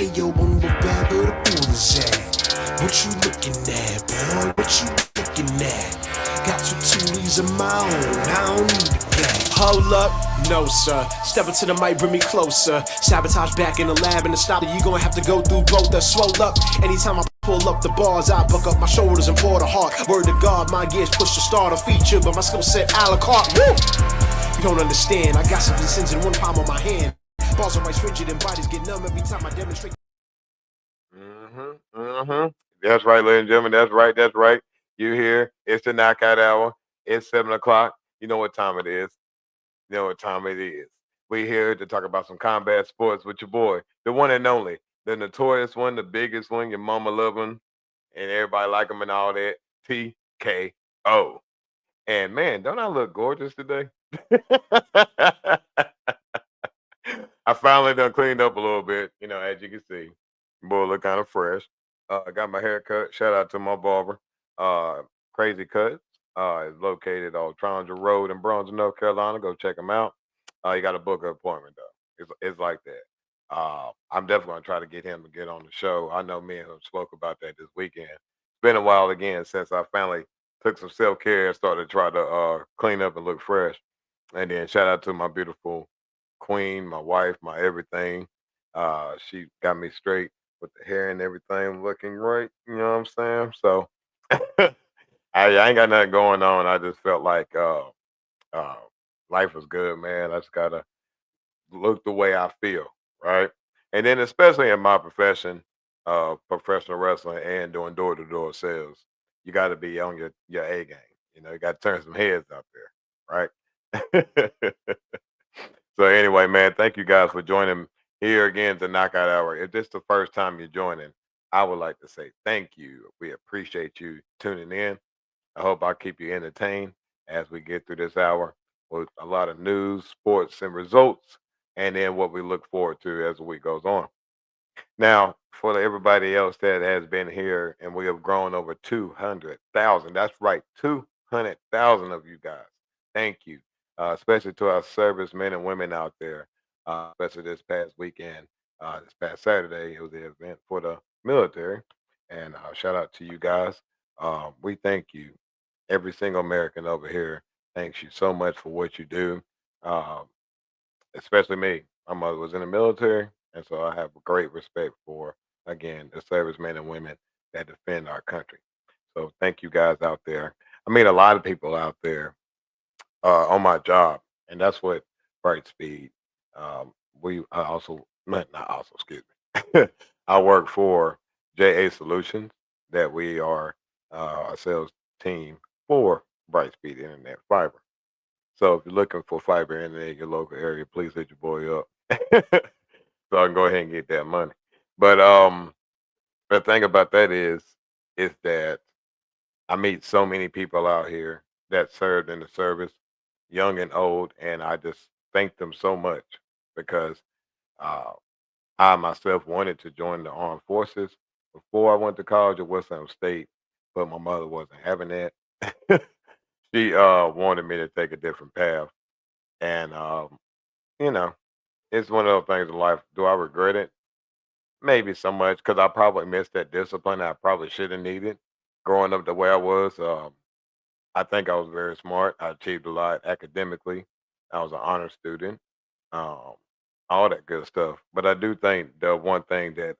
Hey yo, wherever the fool is at. What you looking at, boy? What you looking at? Got two Tulies of my own, I don't need a cat. Hold up, no sir. Step into the mic, bring me closer. Sabotage back in the lab, and the stop you gonna have to go through both. The swole up. Anytime I pull up the bars, I buck up my shoulders and pour the heart. Word to God, my gears push to start a feature, but my skill set a la carte. Woo! You don't understand. I got 7 sins in one palm of my hand. Balls are rice rigid and bodies get numb every time I demonstrate. That's right, ladies and gentlemen. That's right. That's right. You here? It's the knockout hour. It's 7 o'clock. You know what time it is. You know what time it is. We here to talk about some combat sports with your boy, the one and only, the notorious one, the biggest one. Your mama love him, and everybody like him and all that. TKO. And man, don't I look gorgeous today? I finally done cleaned up a little bit, as you can see. Boy, look kind of fresh. I got my hair cut. Shout out to my barber. Crazy Cuts. Is located on Trondra Road in Bronzeville, North Carolina. Go check him out. You got to book an appointment though. It's like that. I'm definitely gonna try to get him to get on the show. I know me and him spoke about that this weekend. It's been a while again since I finally took some self care and started to try to clean up and look fresh. And then shout out to my beautiful queen, my wife, my everything. She got me straight with the hair and everything looking right. You know what I'm saying? So I ain't got nothing going on. I just felt like uh, life was good, man. I just gotta look the way I feel, right? And then especially in my profession, professional wrestling and doing door to door sales, you got to be on your A game. You got to turn some heads out there, right? So anyway, man, thank you guys for joining here again to Knockout Hour. If this is the first time you're joining, I would like to say thank you. We appreciate you tuning in. I hope I keep you entertained as we get through this hour with a lot of news, sports, and results, and then what we look forward to as the week goes on. Now, for everybody else that has been here, and we have grown over 200,000. That's right, 200,000 of you guys. Thank you, especially to our servicemen and women out there, especially this past weekend, this past Saturday. It was the event for the military. And shout out to you guys. We thank you. Every single American over here thanks you so much for what you do. Um, Especially me. My mother was in the military, and so I have great respect for, again, the servicemen and women that defend our country. So thank you guys out there. I mean, a lot of people out there on my job, and that's what Bright Speed. I also, not also, excuse me. I work for JA Solutions, that we are a sales team for Bright Speed Internet Fiber. So if you're looking for fiber internet in your local area, please hit your boy up so I can go ahead and get that money. But the thing about that is that I meet so many people out here that served in the service, young and old, and I just thank them so much because uh, I myself wanted to join the armed forces before I went to college at Westland State, but my mother wasn't having that. She wanted me to take a different path, and you know, it's one of those things in life. Do I regret it? Maybe so much because I probably missed that discipline I probably should have needed growing up the way I was. I think I was very smart. I achieved a lot academically. I was an honor student, um, all that good stuff. But I do think the one thing that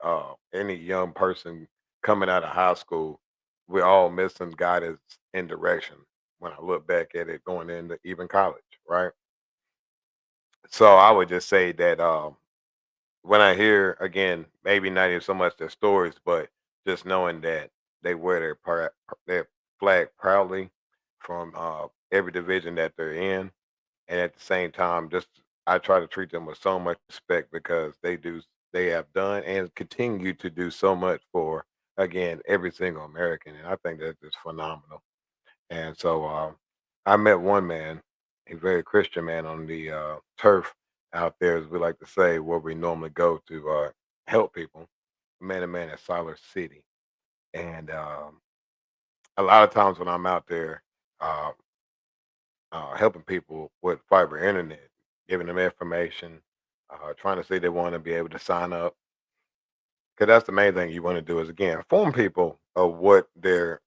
any young person coming out of high school, we're all missing guidance and direction. When I look back at it, going into even college, right? So I would just say that when I hear again, maybe not even so much their stories, but just knowing that they wear their flag proudly from every division that they're in, and at the same time, just I try to treat them with so much respect because they have done and continue to do so much for again every single American, and I think that's just phenomenal. And so I met one man, a very Christian man on the turf out there, as we like to say, where we normally go to help people. Met a man at Siler City. And a lot of times when I'm out there uh, helping people with fiber internet, giving them information, trying to say they want to be able to sign up, Because that's the main thing you want to do is again inform people of what they're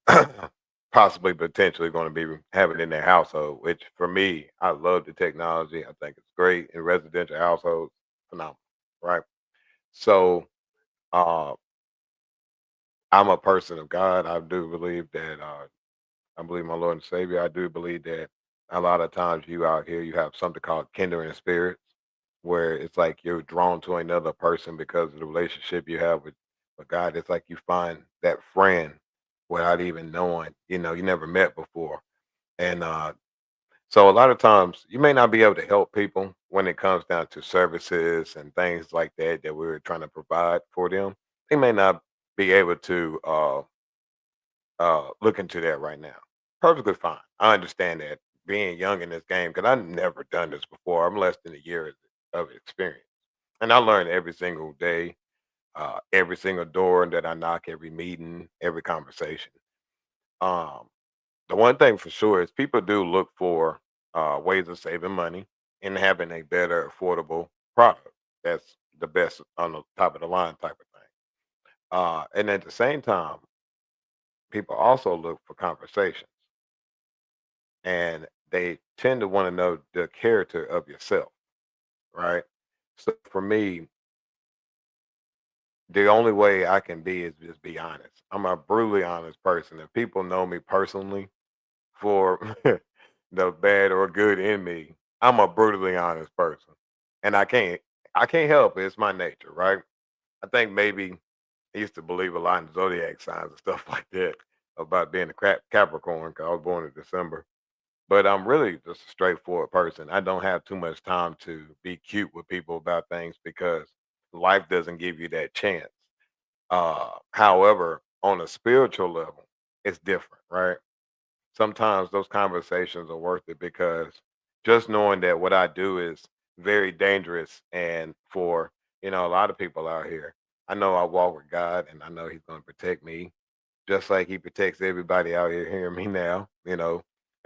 possibly potentially going to be having in their household. Which for me, I love the technology. I think it's great in residential households. Phenomenal, right? So uh, I'm a person of God. I do believe that. I believe my Lord and Savior. I do believe that a lot of times you out here, you have something called kindred spirits, where it's like you're drawn to another person because of the relationship you have with God. It's like you find that friend without even knowing, you never met before. And so a lot of times you may not be able to help people when it comes down to services and things like that that we're trying to provide for them. They may not be able to look into that right now. Perfectly fine. I understand that being young in this game, because I've never done this before. I'm less than a year of experience. And I learn every single day, every single door that I knock, every meeting, every conversation. Um, the one thing for sure is people do look for ways of saving money and having a better, affordable product. That's the best on the top of the line type of thing. And at the same time, people also look for conversations and they tend to want to know the character of yourself, right? So for me, the only way I can be is just be honest. I'm a brutally honest person. If people know me personally for the bad or good in me, I'm a brutally honest person. And I can't help it. It's my nature, right? I think maybe I used to believe a lot in zodiac signs and stuff like that about being a Capricorn because I was born in December. But I'm really just a straightforward person. I don't have too much time to be cute with people about things because life doesn't give you that chance. However, on a spiritual level, it's different, right? Sometimes those conversations are worth it because just knowing that what I do is very dangerous and for, a lot of people out here, I know I walk with God and I know he's going to protect me just like he protects everybody out here hearing me now.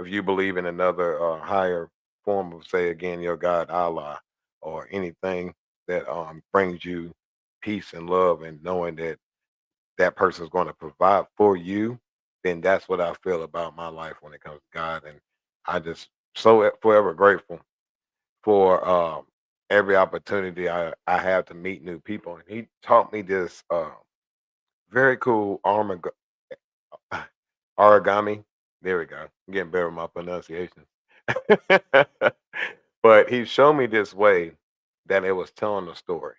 If you believe in another higher form of, say again, your God, Allah, or anything that brings you peace and love, and knowing that that person is going to provide for you, then that's what I feel about my life when it comes to God, and I just forever grateful for every opportunity I have to meet new people, and he taught me this very cool origami. There we go. I'm getting better with my pronunciation. But he showed me this way that it was telling a story.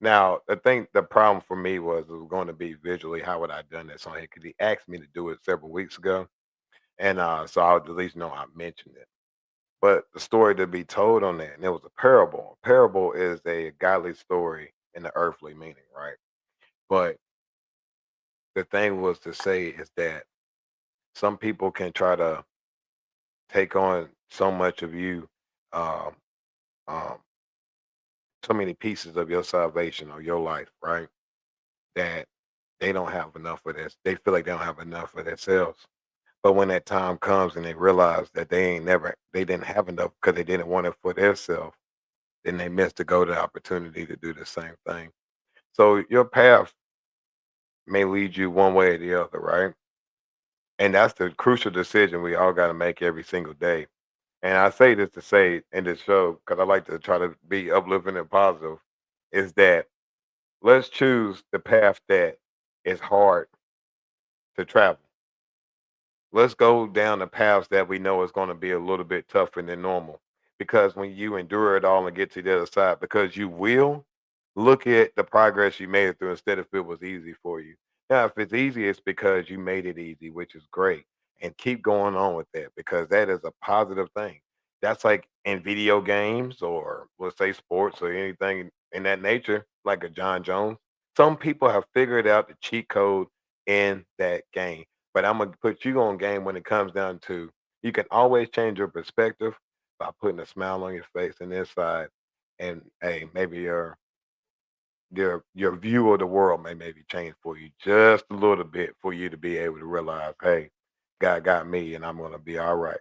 Now, the problem for me was it was going to be visually how would I done this on here because he asked me to do it several weeks ago, and so I would at least know I mentioned it. But the story to be told on that, and it was a parable. A parable is a godly story in the earthly meaning, right? But the thing was to say is that some people can try to take on so much of you, um, um, so many pieces of your salvation or your life, right? That they don't have enough for this. They feel like they don't have enough for themselves. But when that time comes and they realize that they didn't have enough because they didn't want it for themselves, then they miss the golden opportunity to do the same thing. So your path may lead you one way or the other, right? And that's the crucial decision we all got to make every single day. And I say this to say in this show because I like to try to be uplifting and positive, is that let's choose the path that is hard to travel. Let's go down the paths that we know is going to be a little bit tougher than normal. Because when you endure it all and get to the other side, because you will look at the progress you made it through instead if it was easy for you. Now, if it's easy, it's because you made it easy, which is great. And keep going on with that because that is a positive thing. That's like in video games or let's say sports or anything in that nature, like a John Jones. Some people have figured out the cheat code in that game, but I'm gonna put you on game when it comes down to you can always change your perspective by putting a smile on your face and inside, and hey, maybe your view of the world may maybe change for you just a little bit for you to be able to realize, hey, God got me and I'm gonna be all right.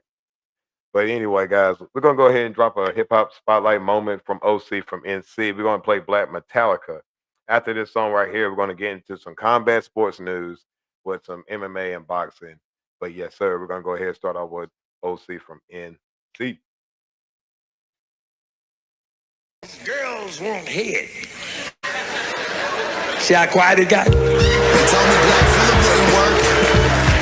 But anyway, guys, we're gonna go ahead and drop a hip hop spotlight moment from OC from NC. We're gonna play Black Metallica. After this song right here, we're going to get into some combat sports news with some MMA and boxing. But yes, sir, we're going to go ahead and start off with OC from NC. Girls want head. See how quiet it got? They told me Black Phillip wouldn't work.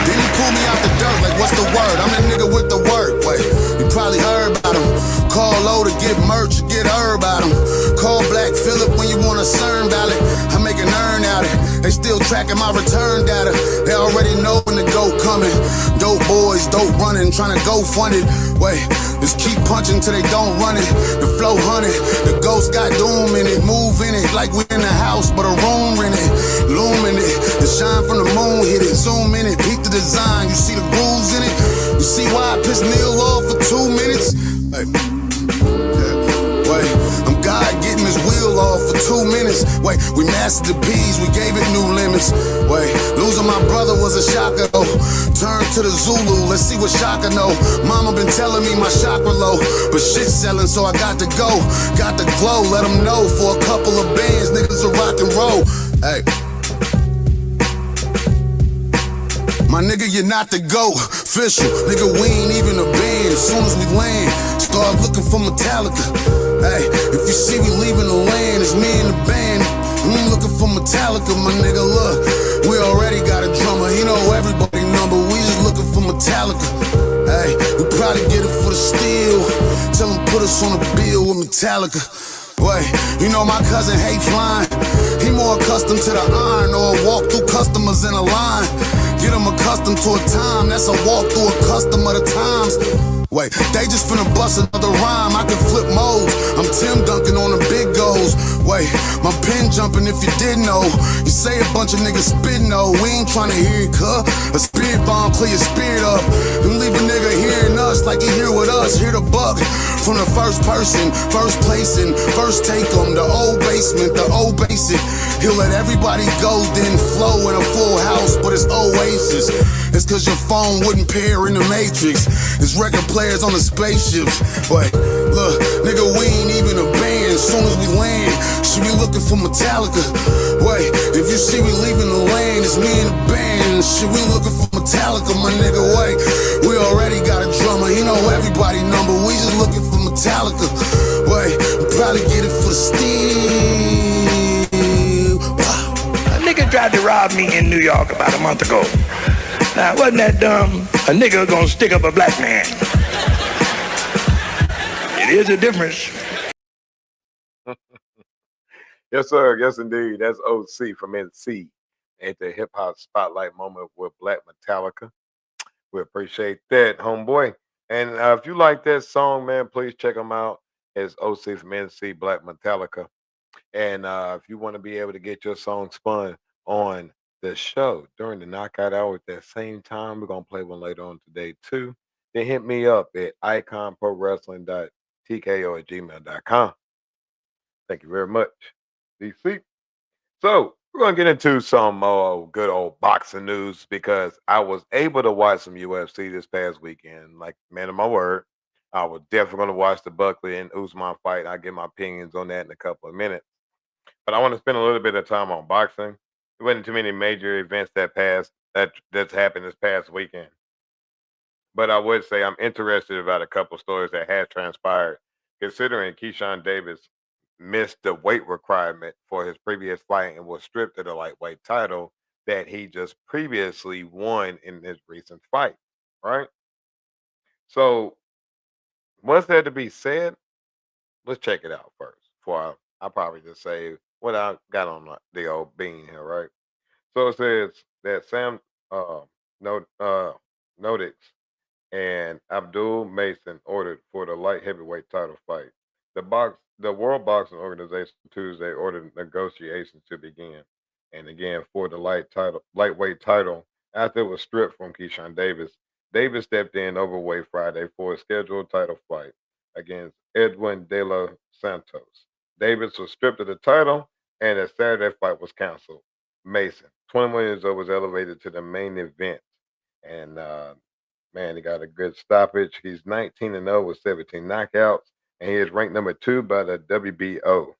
Then he pulled me out the dirt like, what's the word? I'm the nigga with the work. Wait, you probably heard about him. Call low to get merch, get herb out him. Call Black Phillip when you want a CERN ballot. I make an earn out it. They still tracking my return data. They already know when the GOAT coming. Dope boys, dope running, trying to go fund it. Wait, just keep punching till they don't run it. The flow hunted, the ghost got doom in it. Move in it like we in the house, but a room in it. Loom in it, the shine from the moon hit it. Zoom in it, peek the design. You see the grooves in it. You see why I pissed Neil off for 2 minutes? Hey. Wait, I'm God getting his wheel off for 2 minutes. Wait, we mastered the P's, we gave it new limits. Wait, losing my brother was a shocker though. Turn to the Zulu, let's see what Shaka know. Mama been telling me my chakra low, but shit selling, so I got to go. Got the glow, let them know for a couple of bands, niggas will rock and roll. Hey. My nigga, you're not the GOAT. Official, nigga, we ain't even a band. As soon as we land, start looking for Metallica. Hey, if you see we leaving the land, it's me and the band. We ain't looking for Metallica, my nigga, look. We already got a drummer, he know everybody number. We just looking for Metallica. Hey, we probably get it for the steel. Tell him put us on a bill with Metallica. Wait, you know my cousin hate flying. He more accustomed to the iron or walk through customers in a line. Get him accustomed to a time, that's a walk through a custom of the times. Wait, they just finna bust another rhyme, I can flip modes. I'm Tim Duncan on the big goals. Wait, my pen jumping if you didn't know. You say a bunch of niggas spitting though, we ain't tryna hear it, cuh. A spirit bomb, clear your spirit up. And leave a nigga hearing us like he here with us, hear the buck. From the first person, first placing, first take 'em, the old basement, the old basic. He'll let everybody go, then flow in a full house, but it's Oasis. It's cause your phone wouldn't pair in the Matrix. It's record players on the spaceships. Wait, look, nigga, we ain't even a band. As soon as we land, should be looking for Metallica. Wait, if you see we leaving the land, it's me and the band. Should we looking for Metallica, my nigga? Wait, we already got a drummer, he know everybody number. We just looking for Metallica. Wait, we probably get it for the steel. A nigga tried to rob me in New York about a month ago. Now, wasn't that dumb? A nigga gonna stick up a black man. It is a difference. Yes, sir. Yes, indeed. That's OC from NC at the hip hop spotlight moment with Black Metallica. We appreciate that, homeboy. And if you like that song, man, please check them out. It's OC from NC, Black Metallica. And if you want to be able to get your song spun on the show during the knockout hour at that same time, we're going to play one later on today, too. Then hit me up at iconprowrestling.tko@gmail.com. Thank you very much, DC. So we're going to get into some good old boxing news because I was able to watch some UFC this past weekend. Like, man of my word, I was definitely going to watch the Buckley and Usman fight. I'll get my opinions on that in a couple of minutes. But I want to spend a little bit of time on boxing. There wasn't too many major events that's happened this past weekend. But I would say I'm interested about a couple stories that has transpired, considering Keyshawn Davis missed the weight requirement for his previous fight and was stripped of the lightweight title that he just previously won in his recent fight. Right. So, what's there to be said? Let's check it out first. Before I probably just say what I got on the old bean here, right? So it says that Sam no Nodix and Abdul Mason ordered for the light heavyweight title fight. The World Boxing Organization Tuesday ordered negotiations to begin, and again for the lightweight title after it was stripped from Keyshawn Davis. Davis stepped in overweight Friday for a scheduled title fight against Edwin De Los Santos. Davis was stripped of the title, and the Saturday fight was canceled. Mason, 21 years old, was elevated to the main event, and man, he got a good stoppage. He's 19-0 with 17 knockouts, and he is ranked number 2 by the WBO.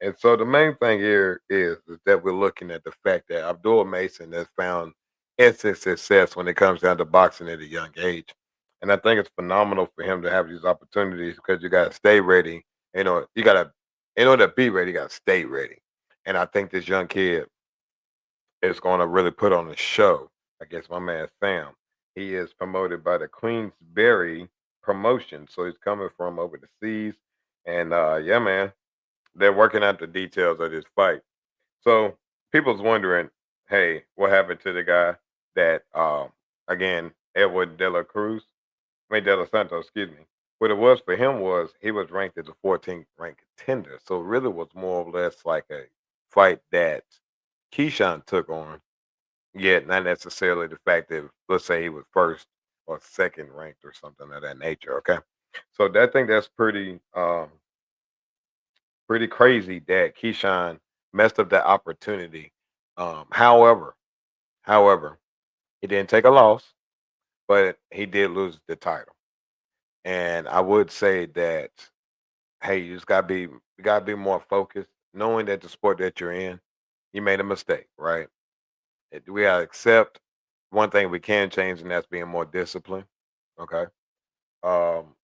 And so the main thing here is that we're looking at the fact that Abdul Mason has found instant success when it comes down to boxing at a young age. And I think it's phenomenal for him to have these opportunities because you gotta stay ready. You gotta in order to be ready, you gotta stay ready. And I think this young kid is gonna really put on a show against my man Sam. He is promoted by the Queensberry promotion. So he's coming from over the seas. And yeah, man, they're working out the details of this fight. So people's wondering, hey, what happened to the guy that again, Edward De La Cruz, I mean De La Santos, excuse me. What it was for him was he was ranked as a 14th ranked contender. So it really was more or less like a fight that Keyshawn took on, yet not necessarily the fact that let's say he was first or second ranked or something of that nature. Okay. So that thing that's pretty crazy that Keyshawn messed up that opportunity. However, however, he didn't take a loss, but he did lose the title. And I would say that, hey, you gotta be more focused, knowing that the sport that you're in, you made a mistake, right? We gotta accept one thing we can change, and that's being more disciplined. Okay. Um,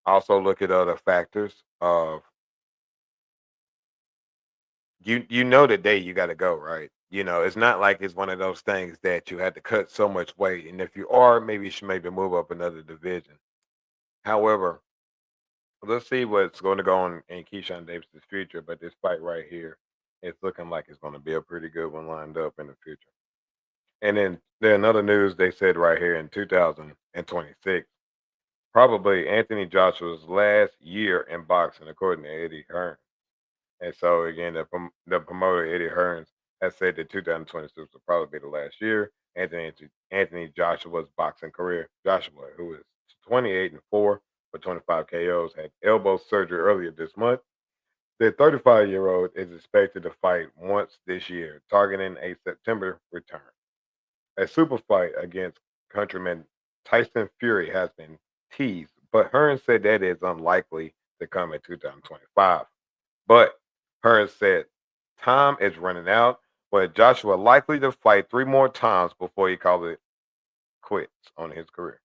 also look at other factors of you know the day you got to go, right? It's not like it's one of those things that you had to cut so much weight, and if you are, maybe you should maybe move up another division. However, let's see what's going to go on in Keyshawn Davis's future. But this fight right here, it's looking like it's going to be a pretty good one lined up in the future. And then another news they said right here in 2026, probably Anthony Joshua's last year in boxing, according to Eddie Hearn. And so again, the promoter Eddie Hearns has said that 2026 will probably be the last year Anthony Joshua's boxing career. Joshua, who is 28-4 with 25 KOs, had elbow surgery earlier this month. The 35-year-old is expected to fight once this year, targeting a September return. A super fight against countryman Tyson Fury has been teased, but Hearns said that is unlikely to come in 2025. But Hearns said time is running out, with Joshua likely to fight three more times before he calls it quits on his career.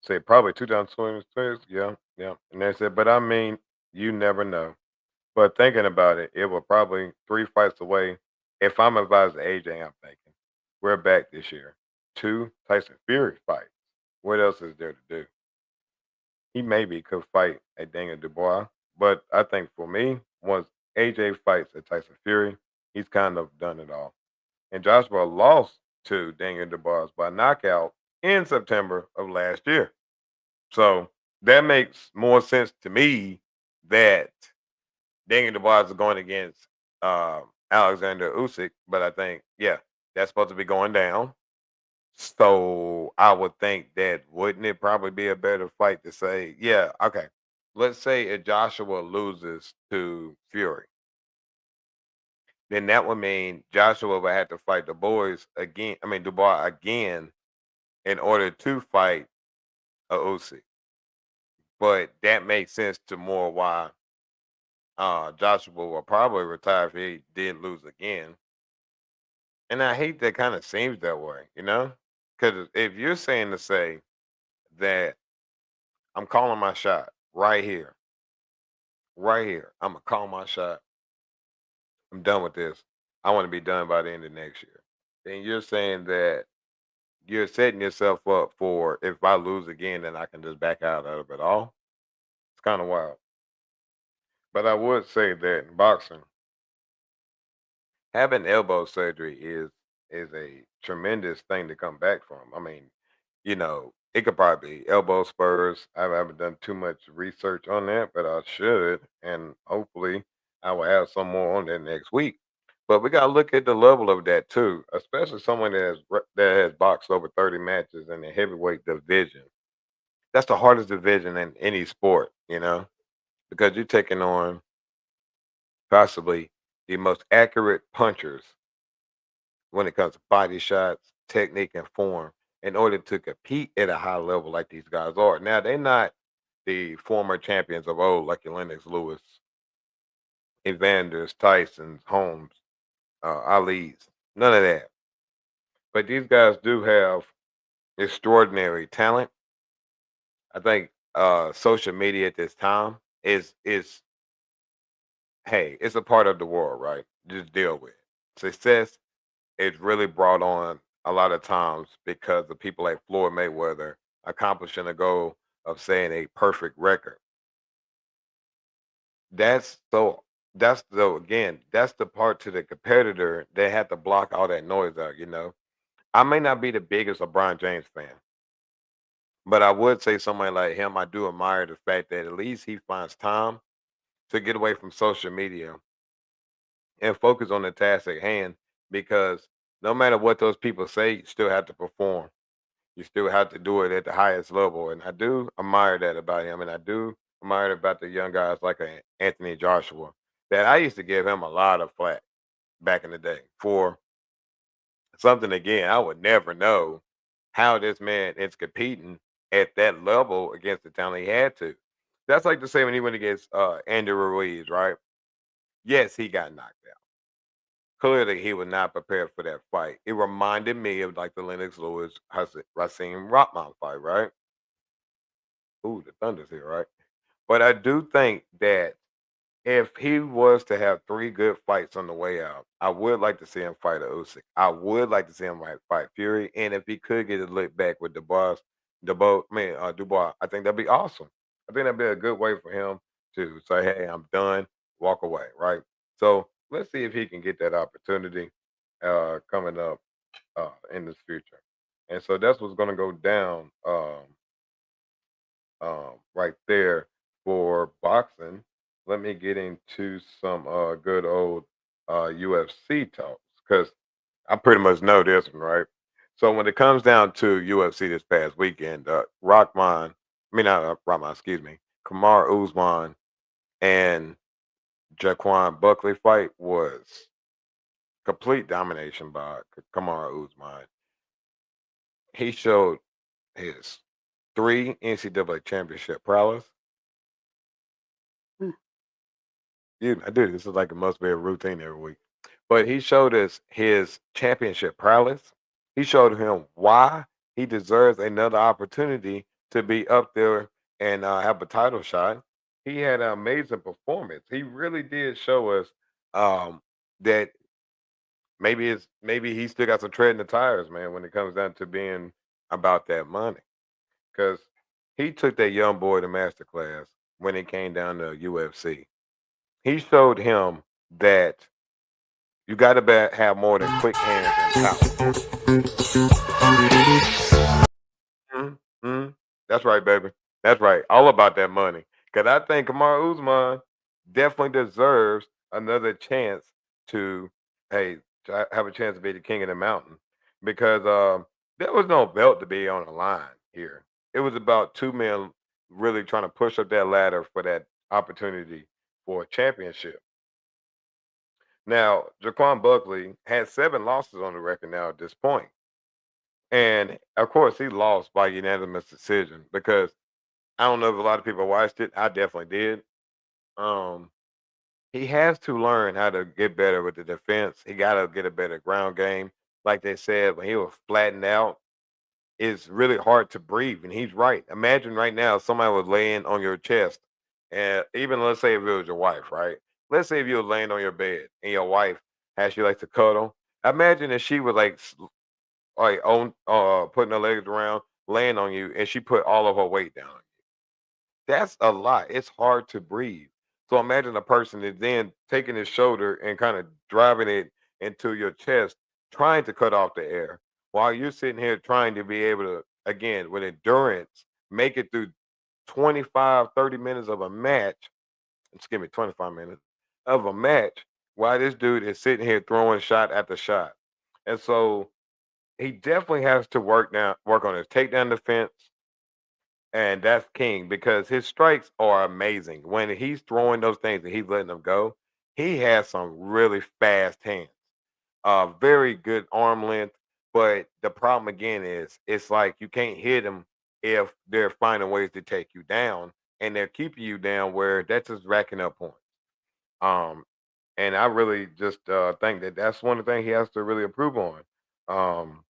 Say probably 2026, yeah, yeah. And they said, but I mean, you never know. But thinking about it, it will probably three fights away. If I'm advising AJ, I'm thinking we're back this year. Two Tyson Fury fights. What else is there to do? He maybe could fight a Daniel Dubois, but I think for me, once AJ fights a Tyson Fury, he's kind of done it all. And Joshua lost to Daniel Dubois by knockout in September of last year. So that makes more sense to me that Daniel Dubois is going against Alexander Usyk, but I think, yeah, that's supposed to be going down. So I would think that wouldn't it probably be a better fight to say, yeah, okay. Let's say if Joshua loses to Fury, then that would mean Joshua would have to fight the boys again. I mean Dubois again in order to fight a Usyk. But that makes sense to more why Joshua will probably retire if he did lose again. And I hate that kind of seems that way, Because if you're saying to say that I'm calling my shot right here, I'm gonna call my shot. I'm done with this. I want to be done by the end of next year. Then you're saying that you're setting yourself up for if I lose again, then I can just back out of it all. It's kind of wild. But I would say that in boxing, having elbow surgery is a tremendous thing to come back from. I mean, it could probably be elbow spurs. I haven't done too much research on that, but I should, and hopefully, I will have some more on that next week. But we gotta look at the level of that too, especially someone that has boxed over 30 matches in the heavyweight division. That's the hardest division in any sport, because you're taking on possibly the most accurate punchers when it comes to body shots, technique, and form in order to compete at a high level like these guys are. Now, they're not the former champions of old like your Lennox Lewis, Evanders, Tyson's, Holmes, Ali's, none of that. But these guys do have extraordinary talent. I think social media at this time is hey, it's a part of the world, right? Just deal with it. Success is really brought on a lot of times because of people like Floyd Mayweather accomplishing a goal of saying a perfect record. That's so that's the again, that's the part to the competitor that had to block all that noise out. I may not be the biggest LeBron James fan, but I would say somebody like him, I do admire the fact that at least he finds time to get away from social media and focus on the task at hand because no matter what those people say, you still have to perform. You still have to do it at the highest level. And I do admire that about him. And I do admire it about the young guys like Anthony Joshua, that I used to give him a lot of flack back in the day for something, again, I would never know how this man is competing at that level against the talent he had to. That's like the same when he went against Andy Ruiz, right? Yes, he got knocked out. Clearly, he was not prepared for that fight. It reminded me of like the Lennox Lewis Racine Rottman fight, right? Ooh, the Thunder's here, right? But I do think that if he was to have three good fights on the way out, I would like to see him fight a Usyk. I would like to see him fight Fury, and if he could get a look back with Dubois, I think that'd be awesome. I think that'd be a good way for him to say, "Hey, I'm done," walk away, right? So let's see if he can get that opportunity coming up in this future. And so that's what's going to go down. Right there for boxing. Let me get into some good old UFC talks because I pretty much know this one, right? So when it comes down to UFC this past weekend, not Rockman, excuse me, Kamar Usman and Jaquan Buckley fight was complete domination by Kamar Usman. He showed his three NCAA championship prowess. Yeah, I do. This is like it must be a routine every week. But he showed us his championship prowess. He showed him why he deserves another opportunity to be up there and have a title shot. He had an amazing performance. He really did show us um, that maybe he still got some tread in the tires, man, when it comes down to being about that money. Because he took that young boy to master class when it came down to UFC. He showed him that you got to have more than quick hands and power. Mhm, mhm. That's right, baby. That's right. All about that money. Because I think Kamar Usman definitely deserves another chance to, hey, have a chance to be the king of the mountain. Because there was no belt to be on the line here. It was about two men really trying to push up that ladder for that opportunity for a championship. Now, Jaquan Buckley had 7 losses on the record now at this point. And of course, he lost by unanimous decision because I don't know if a lot of people watched it. I definitely did. Um, he has to learn how to get better with the defense. He got to get a better ground game. Like they said, when he was flattened out, it's really hard to breathe. And he's right. Imagine right now somebody was laying on your chest, and even let's say if it was your wife, right? Let's say if you were laying on your bed and your wife has you like to cuddle. Imagine if she was like on putting her legs around, laying on you, and she put all of her weight down. That's a lot. It's hard to breathe. So imagine a person is then taking his shoulder and kind of driving it into your chest, trying to cut off the air while you're sitting here trying to be able to, again, with endurance, make it through 25, 30 minutes of a match. Excuse me, 25 minutes of a match while this dude is sitting here throwing shot after shot. And so he definitely has to work on his takedown defense, and that's king because his strikes are amazing. When he's throwing those things and he's letting them go, he has some really fast hands. Very good arm length. But the problem again is it's like you can't hit them if they're finding ways to take you down and they're keeping you down where that's just racking up points. And I really just think that that's one of the things he has to really improve on. Um,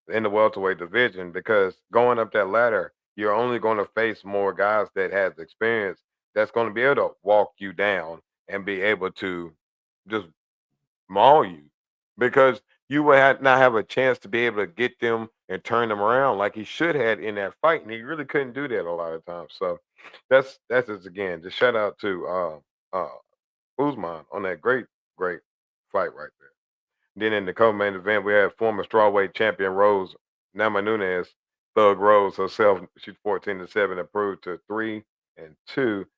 in the welterweight division because going up that ladder, you're only going to face more guys that has experience that's going to be able to walk you down and be able to just maul you because you would not have a chance to be able to get them and turn them around like he should have in that fight, and he really couldn't do that a lot of times. So that's just again just shout out to Usman on that great fight right there. Then in the co-main event, we had former strawweight champion Rose Namajunas, Thug Rose herself. She's 14-7, improved to 3-2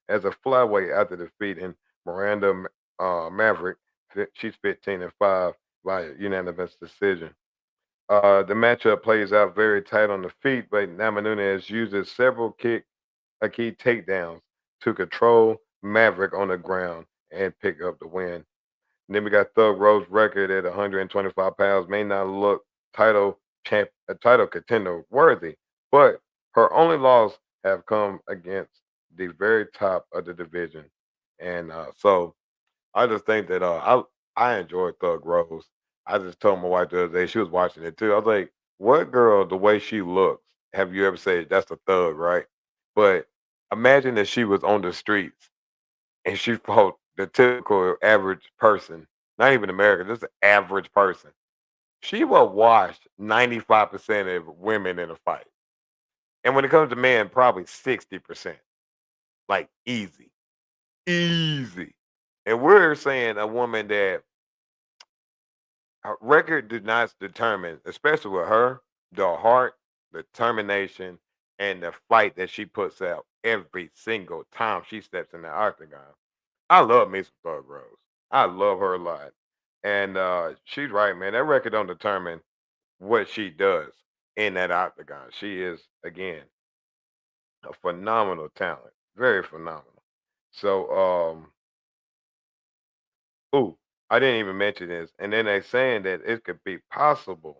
as a flyweight after defeating Miranda Maverick. She's 15-5 by unanimous decision. The matchup plays out very tight on the feet, but Namajunas uses several key takedowns to control Maverick on the ground and pick up the win. And then we got Thug Rose record at 125 pounds. May not look title contender worthy, but her only loss have come against the very top of the division. And so I just think that I enjoy Thug Rose. I just told my wife the other day, she was watching it too. I was like, what girl, the way she looks, have you ever said that's a thug, right? But imagine that she was on the streets and she fought the typical average person, not even American, just an average person. She will wash 95% of women in a fight. And when it comes to men, probably 60%. Like easy. Easy. And we're saying a woman that her record did not determine, especially with her, the heart, the determination, and the fight that she puts out every single time she steps in the octagon. I love me some Thug Rose. I love her a lot. And she's right, man. That record don't determine what she does in that octagon. She is, again, a phenomenal talent. Very phenomenal. So, ooh, I didn't even mention this. And then they saying that it could be possibly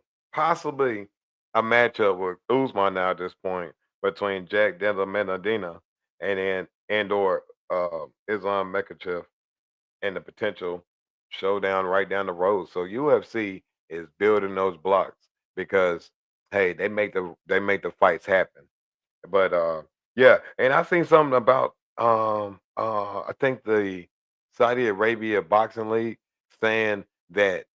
a matchup with Usman now at this point between Jack Della Medina and or Islam Mekachev and the potential showdown right down the road. So UFC is building those blocks because hey, they make the fights happen. But yeah, and I seen something about I think the Saudi Arabia Boxing League saying that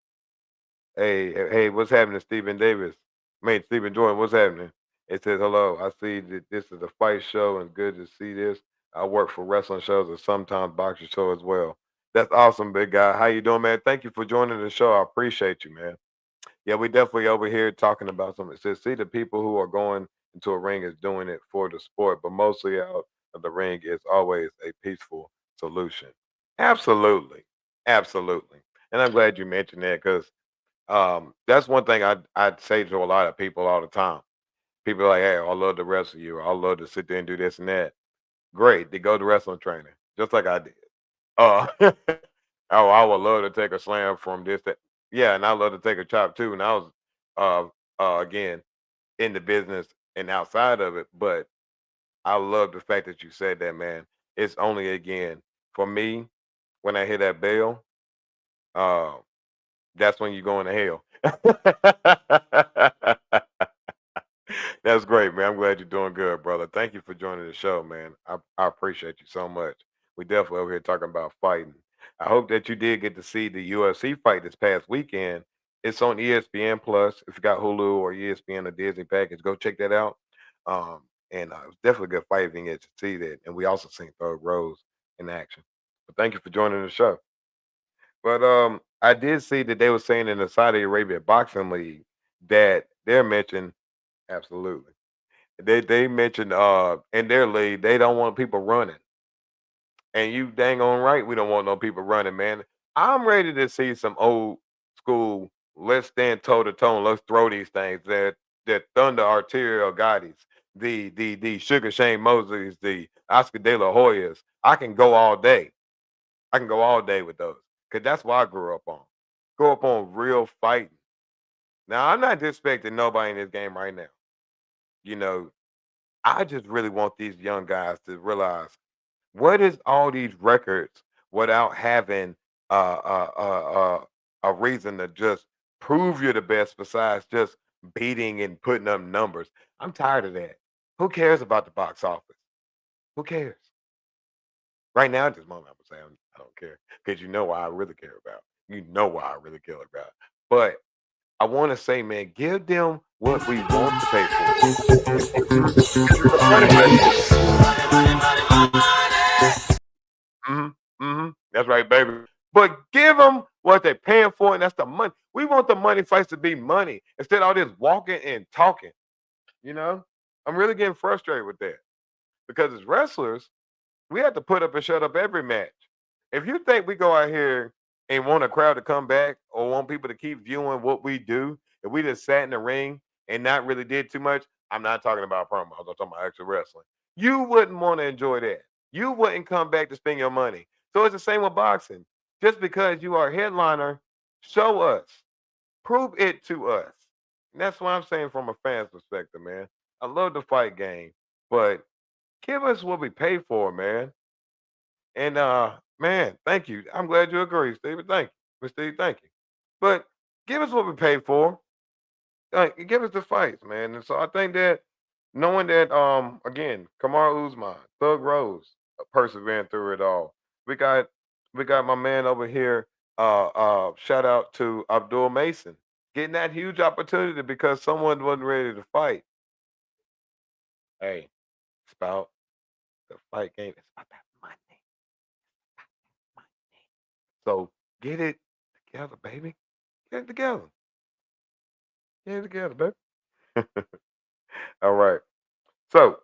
hey, what's happening, Stephen Davis? I mean Stephen Jordan, what's happening? It says hello. I see that this is a fight show and good to see this. I work for wrestling shows and sometimes boxing show as well. That's awesome, big guy. How you doing, man? Thank you for joining the show. I appreciate you, man. Yeah, we definitely over here talking about something. It says, see, the people who are going into a ring is doing it for the sport, but mostly out of the ring is always a peaceful solution. Absolutely. Absolutely. And I'm glad you mentioned that because that's one thing I'd say to a lot of people all the time. People are like, hey, I love to wrestle you. I love to sit there and do this and that. Great. They go to wrestling training, just like I did. Uh, oh, I would love to take a slam from this. That, yeah, and I love to take a chop too. And I was, again, in the business and outside of it. But I love the fact that you said that, man. It's only again for me when I hear that bell. Uh, that's when you go into hell. That's great, man. I'm glad you're doing good, brother. Thank you for joining the show, man. I appreciate you so much. We definitely over here talking about fighting. I hope that you did get to see the UFC fight this past weekend. It's on ESPN Plus. If you got Hulu or ESPN or Disney package, go check that out. And it was definitely a good fight if you can get to see that. And we also seen Thug Rose in action. But thank you for joining the show. But I did see that they were saying in the Saudi Arabia Boxing League that they're mentioning absolutely. They mentioned in their league they don't want people running. And you dang on right we don't want no people running, man. I'm ready to see some old school, let's stand toe to toe and let's throw these things. That Thunder Arterial Gottis, the Sugar Shane Moses, the Oscar De La Hoyas. I can go all day. I can go all day with those. Cause that's what I grew up on. Grew up on real fighting. Now I'm not disrespecting nobody in this game right now. You know, I just really want these young guys to realize what is all these records without having a reason to just prove you're the best besides just beating and putting up numbers. I'm tired of that. Who cares about the box office? Who cares? Right now, at this moment, I'm gonna say I don't care because you know why I really care about. You know why I really care about. But I want to say, man, give them what we want to pay for. That's right, baby. But give them what they're paying for, and that's the money. We want the money fights to be money instead of all this walking and talking. You know, I'm really getting frustrated with that because as wrestlers, we have to put up and shut up every match. If you think we go out here and want a crowd to come back or want people to keep viewing what we do, if we just sat in the ring and not really did too much, I'm not talking about promos. I'm talking about actual wrestling. You wouldn't want to enjoy that. You wouldn't come back to spend your money. So it's the same with boxing. Just because you are a headliner, show us, prove it to us. And that's what I'm saying from a fan's perspective, man. I love the fight game, but give us what we pay for, man. And man, thank you. I'm glad you agree, Steve. Thank you. Mr. Steve, thank you. But give us what we paid for. Give us the fights, man. And so I think that knowing that again, Kamar Usman, Thug Rose, persevering through it all. We got we got my man over here, shout out to Abdul Mason, getting that huge opportunity because someone wasn't ready to fight. Hey, it's about the fight game. It's about that money. So get it together, baby. Get it together. Get it together, baby. All right. So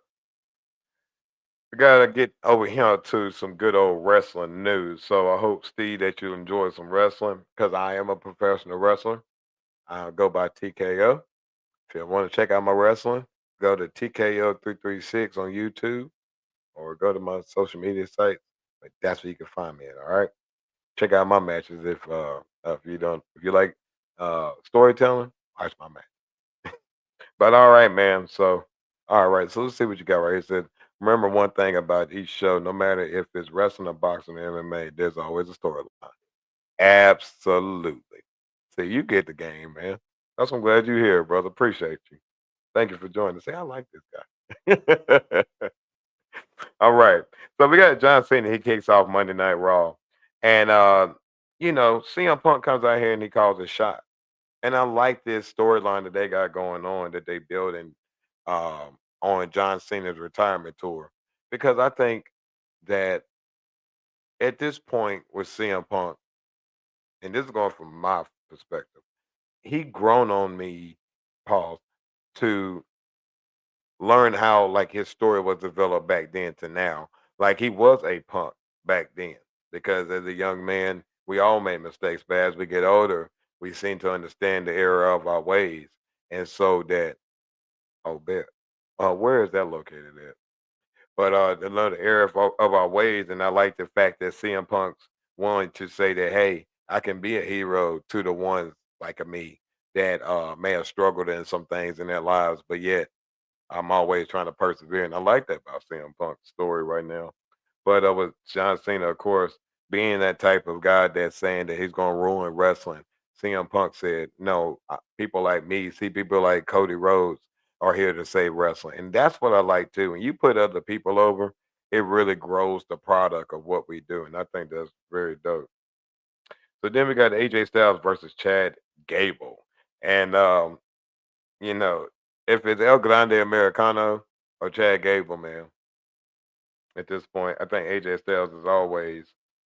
we gotta get over here to some good old wrestling news. So I hope, Steve, that you enjoy some wrestling because I am a professional wrestler. I go by TKO. If you want to check out my wrestling, go to TKO336 on YouTube or go to my social media sites. But that's where you can find me at. All right. Check out my matches if you don't if you like storytelling, watch my match. But all right, man. So all right, so let's see what you got right here. It said, remember one thing about each show, no matter if it's wrestling or boxing or MMA, there's always a storyline. Absolutely. See, you get the game, man. That's I'm glad you're here, brother. Appreciate you. Thank you for joining. See, I like this guy. All right. So we got John Cena. He kicks off Monday Night Raw. And CM Punk comes out here and he calls a shot. And I like this storyline that they got going on that they building on John Cena's retirement tour. Because I think that at this point with CM Punk, and this is going from my perspective, he grown on me, Paul, to learn how like his story was developed back then to now. Like he was a punk back then. Because as a young man, we all made mistakes, but as we get older, we seem to understand the error of our ways. And so that bet. Where is that located at? But another area of our ways, and I like the fact that CM Punk's wanting to say that, hey, I can be a hero to the ones like me that may have struggled in some things in their lives, but yet I'm always trying to persevere, and I like that about CM Punk's story right now. But with John Cena, of course, being that type of guy that's saying that he's going to ruin wrestling, CM Punk said, no, people like me, see people like Cody Rhodes are here to save wrestling. And that's what I like too. When you put other people over, it really grows the product of what we do. And I think that's very dope. So then we got AJ Styles versus Chad Gable. And, you know, if it's El Grande Americano or Chad Gable, man, at this point, I think AJ Styles is always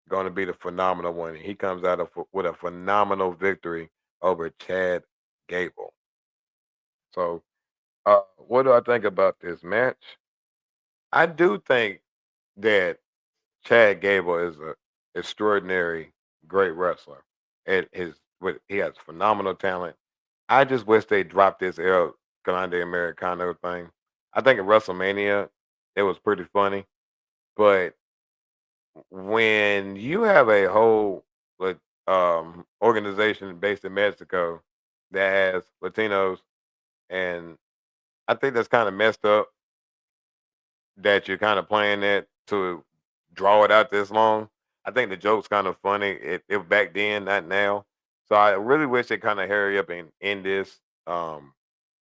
going to be the phenomenal one. He comes out with a phenomenal victory over Chad Gable. So, what do I think about this match? I do think that Chad Gable is a extraordinary great wrestler. He has phenomenal talent. I just wish they dropped this El Grande Americano thing. I think at WrestleMania it was pretty funny, but when you have a whole organization based in Mexico that has Latinos, and I think that's kind of messed up that you're kind of playing that to draw it out this long. I think the joke's kind of funny. It back then, not now. So I really wish they kind of hurry up and end this um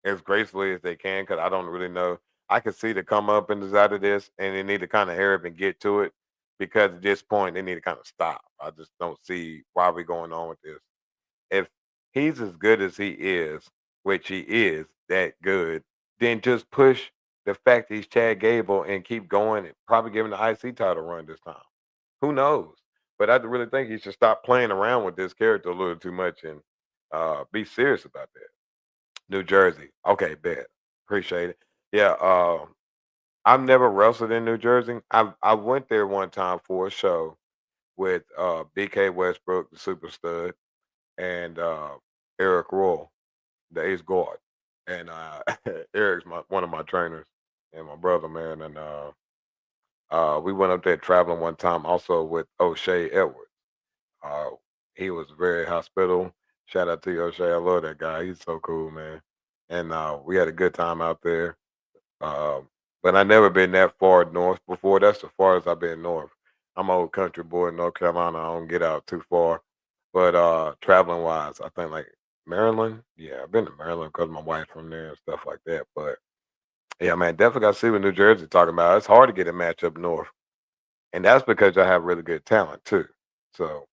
as gracefully as they can, because I don't really know. I can see the come up and out of this, and they need to kind of hurry up and get to it, because at this point they need to kind of stop. I just don't see why we're going on with this. If he's as good as he is, which he is that good, then just push the fact that he's Chad Gable and keep going and probably give him the IC title run this time. Who knows? But I really think he should stop playing around with this character a little too much and be serious about that. New Jersey. Okay, bet. Appreciate it. Yeah, I've never wrestled in New Jersey. I went there one time for a show with BK Westbrook, the super stud, and Eric Royal, the ace guard. And Eric's one of my trainers and my brother, man. And we went up there traveling one time also with O'Shea Edwards. Uh, he was very hospitable. Shout out to you, O'Shea. I love that guy. He's so cool, man. And we had a good time out there. Um, but I never been that far north before. That's as far as I've been north. I'm an old country boy in North Carolina. I don't get out too far. But traveling wise, I think like Maryland. Yeah, I've been to Maryland because my wife's from there and stuff like that. But yeah, man, definitely got to see what New Jersey talking about. It's hard to get a match up north, and that's because I have really good talent too. So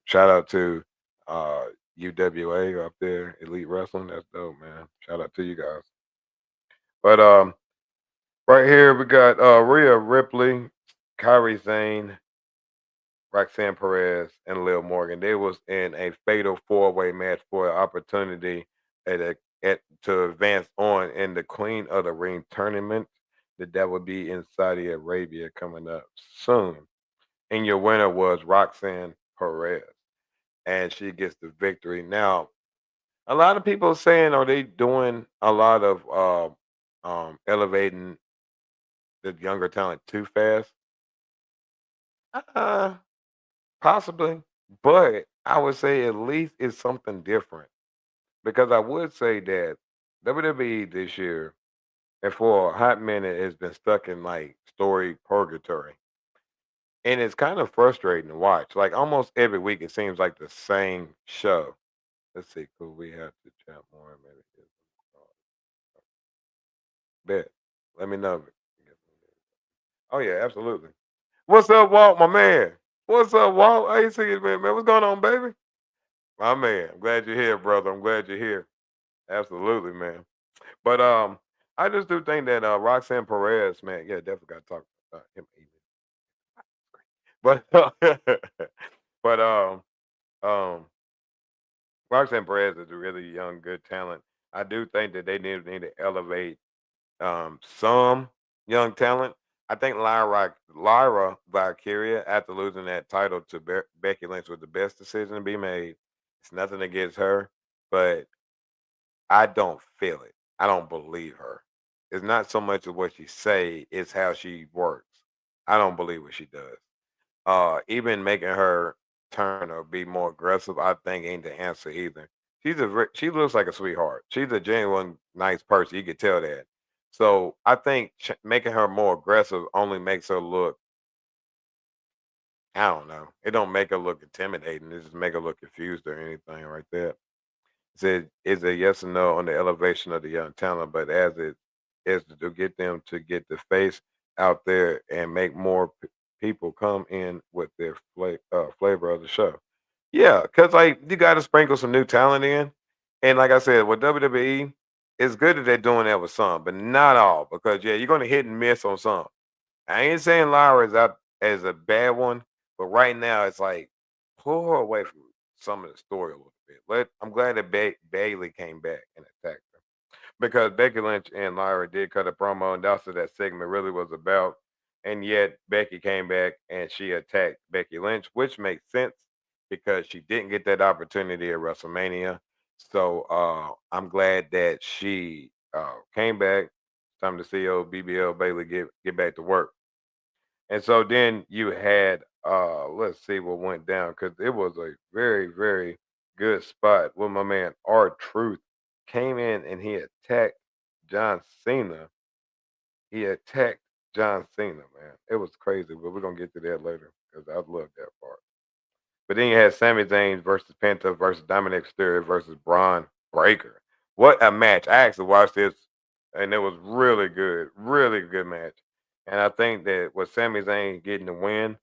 shout out to uh, UWA up there, Elite Wrestling. That's dope, man. Shout out to you guys. But right here we got Rhea Ripley, Kyrie Zane, Roxanne Perez, and Lil Morgan. They was in a fatal four-way match for an opportunity to advance on in the Queen of the Ring tournament. That would be in Saudi Arabia coming up soon. And your winner was Roxanne Perez, and she gets the victory. Now, a lot of people are saying, are they doing a lot of elevating the younger talent too fast? Uh, Possibly, but I would say at least it's something different, because I would say that WWE this year and for a hot minute has been stuck in like story purgatory, and it's kind of frustrating to watch. Like almost every week, it seems like the same show. Let's see, cool. We have to chat more. Maybe bet. Let me know. Oh yeah, absolutely. What's up, Walt, my man? What's up, Walt? I ain't see you, man. What's going on, baby? My man, I'm glad you're here, brother. I'm glad you're here. Absolutely, man. But I just do think that Roxanne Perez, man, yeah, definitely got to talk about him. But but um, Roxanne Perez is a really young, good talent. I do think that they need to elevate some young talent. I think Lyra Valkyria, after losing that title to Becky Lynch, was the best decision to be made. It's nothing against her, but I don't feel it. I don't believe her. It's not so much of what she say, it's how she works. I don't believe what she does. Even making her turn or be more aggressive, I think ain't the answer either. She looks like a sweetheart. She's a genuine nice person. You could tell that. So I think making her more aggressive only makes her look. I don't know. It don't make her look intimidating. It just make her look confused or anything right there. Said is a yes or no on the elevation of the young talent, but as it is to get them to get the face out there and make more people come in with their flavor of the show. Yeah, because like you got to sprinkle some new talent in, and like I said, with WWE, it's good that they're doing that with some, but not all, because yeah, you're gonna hit and miss on some. I ain't saying Lyra is out as a bad one, but right now it's like pull her away from some of the story a little bit. I'm glad that Bailey came back and attacked her, because Becky Lynch and Lyra did cut a promo, and that's what that segment really was about. And yet Becky came back and she attacked Becky Lynch, which makes sense because she didn't get that opportunity at WrestleMania. So I'm glad that she came back. Time to see old BBL Bailey get back to work. And so then you had let's see what went down, because it was a very, very good spot where my man R Truth came in and he attacked John Cena. He attacked John Cena, man. It was crazy, but we're gonna get to that later. because I love that part. But then you had Sami Zayn versus Penta versus Dominic Mysterio versus Braun Breaker. What a match! I actually watched this, and it was really good match. And I think that with Sami Zayn getting the win,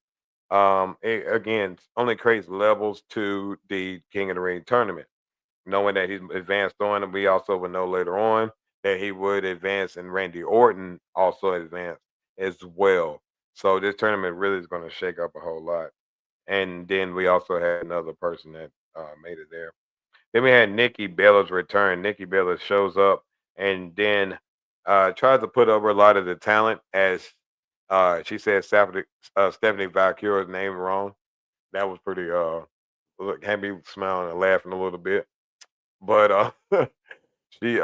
it again only creates levels to the King of the Ring tournament. Knowing that he's advanced on, and we also would know later on that he would advance, and Randy Orton also advanced as well. So this tournament really is going to shake up a whole lot. And then we also had another person that made it there. Then we had Nikki Bella's return. Nikki Bella shows up and then tries to put over a lot of the talent, as she said Stephanie Valkyra's name wrong. That was pretty had me smiling and laughing a little bit. But she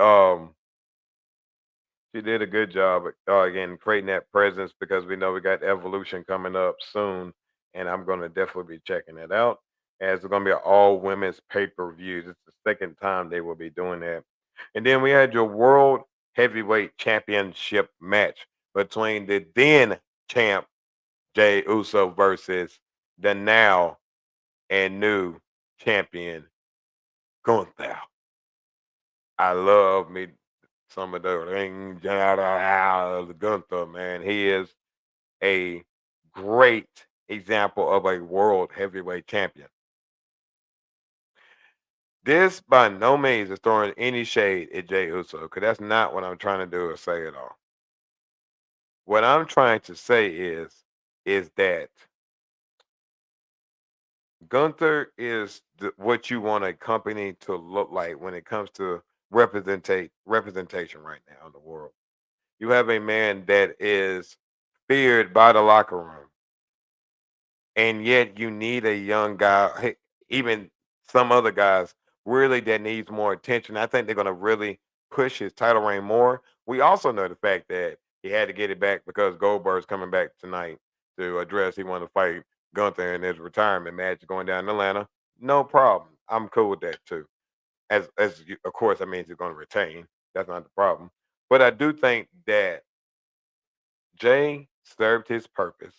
she did a good job again creating that presence, because we know we got Evolution coming up soon, and I'm going to definitely be checking that out. As it's going to be an all women's pay per view. This is the second time they will be doing that. And then we had your World Heavyweight Championship match between the then champ Jey Uso versus the now and new champion Gunther. I love me some of the ring Gunther, man. He is a great example of a world heavyweight champion. This by no means is throwing any shade at Jey Uso, because that's not what I'm trying to do or say at all. What I'm trying to say is that Gunther is what you want a company to look like when it comes to representation right now in the world. You have a man that is feared by the locker room, and yet you need a young guy, even some other guys, really that needs more attention. I think they're going to really push his title reign more. We also know the fact that he had to get it back because Goldberg's coming back tonight to address he wanted to fight Gunther in his retirement match going down in Atlanta. No problem. I'm cool with that too. Of course, that means he's going to retain. That's not the problem. But I do think that Jey served his purpose.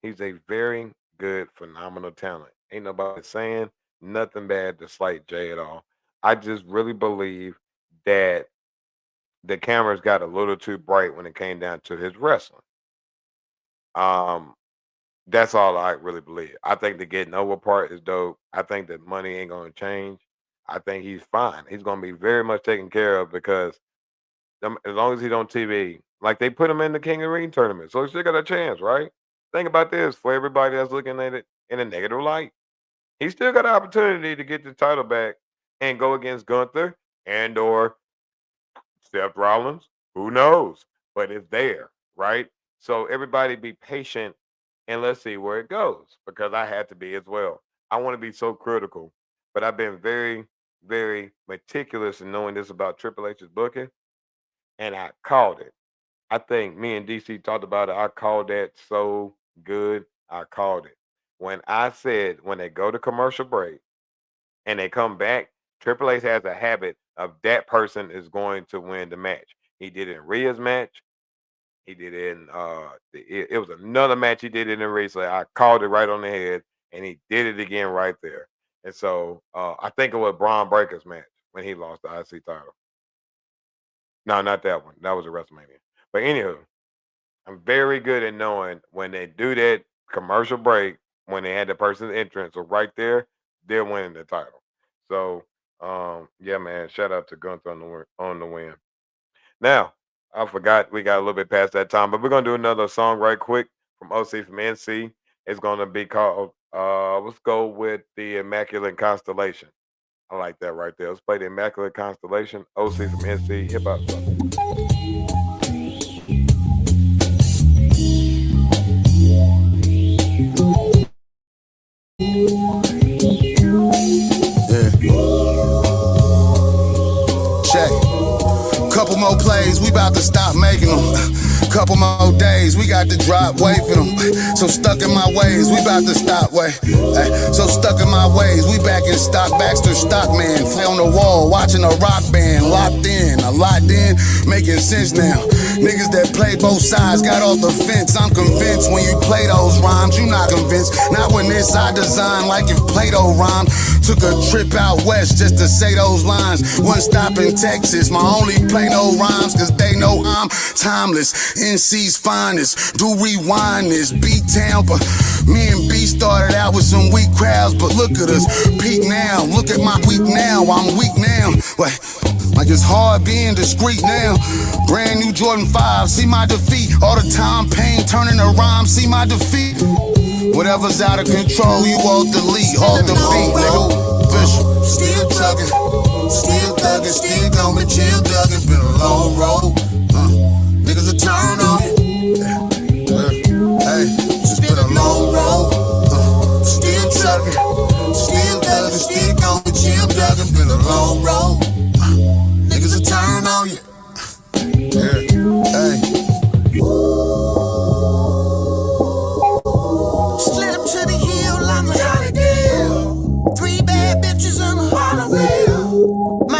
He's a very good, phenomenal talent. Ain't nobody saying nothing bad to slight Jey at all. I just really believe that the cameras got a little too bright when it came down to his wrestling. That's all I really believe. I think the getting over part is dope. I think that money ain't going to change. I think he's fine. He's going to be very much taken care of, because as long as he's on TV, like they put him in the King of the Ring tournament, so he still got a chance, right? Think about this for everybody that's looking at it in a negative light. He still got an opportunity to get the title back and go against Gunther and or Seth Rollins. Who knows? But it's there, right? So everybody be patient and let's see where it goes, because I had to be as well. I want to be so critical, but I've been very, very meticulous in knowing this about Triple H's booking, and I called it. I think me and DC talked about it. I called that so good. I called it. When I said when they go to commercial break and they come back, Triple H has a habit of that person is going to win the match. He did it in Rhea's match. He did it in it was another match he did it in Rhea. So I called it right on the head, and he did it again right there. And so I think it was Braun Breaker's match when he lost the IC title. No, not that one. That was a WrestleMania. But anywho, I'm very good at knowing when they do that commercial break, when they had the person's entrance, so right there, they're winning the title. So yeah, man, shout out to Gunther on the win. Now, I forgot we got a little bit past that time, but we're gonna do another song right quick from OC from NC. It's gonna be called let's go with the Immaculate Constellation. I like that right there. Let's play the Immaculate Constellation, OC from NC, hip hop song. Check. Couple more plays, we about to stop making them. Couple more days, we got to drop, wait for them. So stuck in my ways, we about to stop, wait. Ay, so stuck in my ways, we back in stock, Baxter Stockman. Play on the wall, watching a rock band, locked in, a locked in, making sense now. Niggas that play both sides got off the fence. I'm convinced when you play those rhymes, you not convinced. Not when this I design, like if Plato rhymed. Took a trip out west just to say those lines. One stop in Texas, my only play no rhymes, cause they know I'm timeless. NC's finest, do rewind this, beat Tampa. Me and B started out with some weak crowds, but look at us, peak now. Look at my week now, I'm weak now. Wait, like it's hard being discreet now. Brand new Jordan 5, see my defeat. All the time pain turning to rhyme, see my defeat. Whatever's out of control, you all delete, all the beat, nigga. Fish, still tugging, still thugging, still going, chill dugging. Been a long road, niggas will turn on you. Hey, it's been a long road, still tugging, still thugging, still going, chill dugging. Been a long road, niggas will turn on you. Hey. Slid up to the hill, I'm a Johnny Deal. 3 bad bitches on a Harley wheel. My,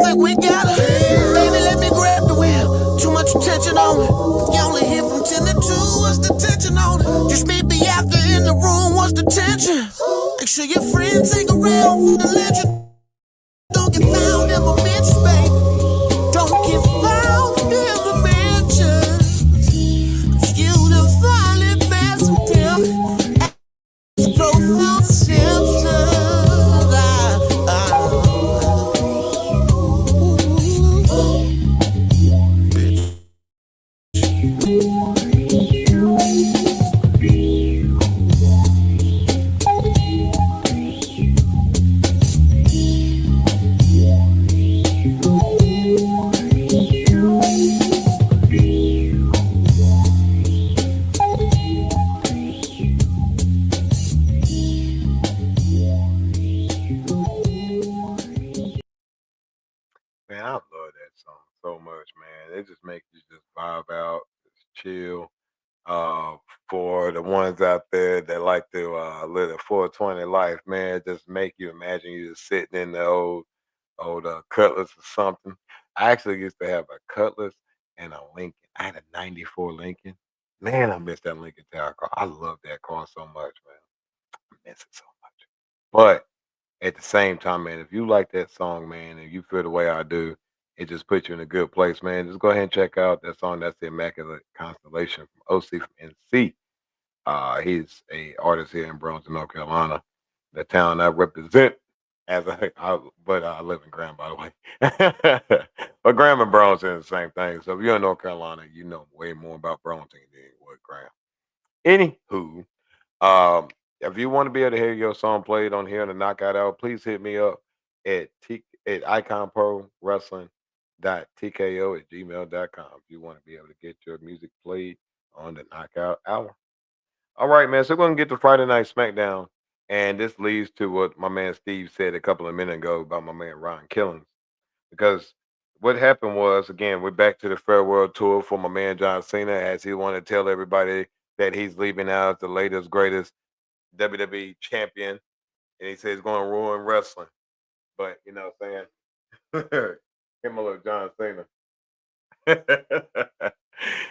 think we got a baby, let me grab the wheel. Too much attention on it. You only hear from 10 to 2, what's the tension on it? Just meet me after in the room, what's the tension? Make sure your friends ain't around for the legend. Don't get found in my mentions, baby. Don't get found in the mentions. You the finally best of them. Profound Simpsons. Man, I love that song so much, man. It just makes you just vibe out, just chill. Uh, for the ones out there that like to live a 420 life, man, just make you imagine you just sitting in the old Cutlass or something. I actually used to have a Cutlass and a Lincoln. I had a '94 Lincoln. Man, I miss that Lincoln Tower car. I love that car so much, man. I miss it so much. But at the same time, man, if you like that song, man, and you feel the way I do, it just puts you in a good place, man. Just go ahead and check out that song. That's the Immaculate Constellation from OC from NC. He's a artist here in Burlington, North Carolina, the town I represent. But I live in Graham, by the way. But Graham and Burlington is the same thing. So if you're in North Carolina, you know way more about Burlington than you would Graham. Anywho, if you want to be able to hear your song played on here in the Knockout Hour, please hit me up at iconprowrestling.tko@gmail.com if you want to be able to get your music played on the Knockout Hour. All right, man. So we're gonna get to Friday Night SmackDown, and this leads to what my man Steve said a couple of minutes ago about my man Ron Killings. Because what happened was, again, we're back to the farewell tour for my man John Cena, as he wanted to tell everybody that he's leaving out the latest, greatest WWE champion, and he says he's going to ruin wrestling. But you know what I'm saying? Him a little John Cena.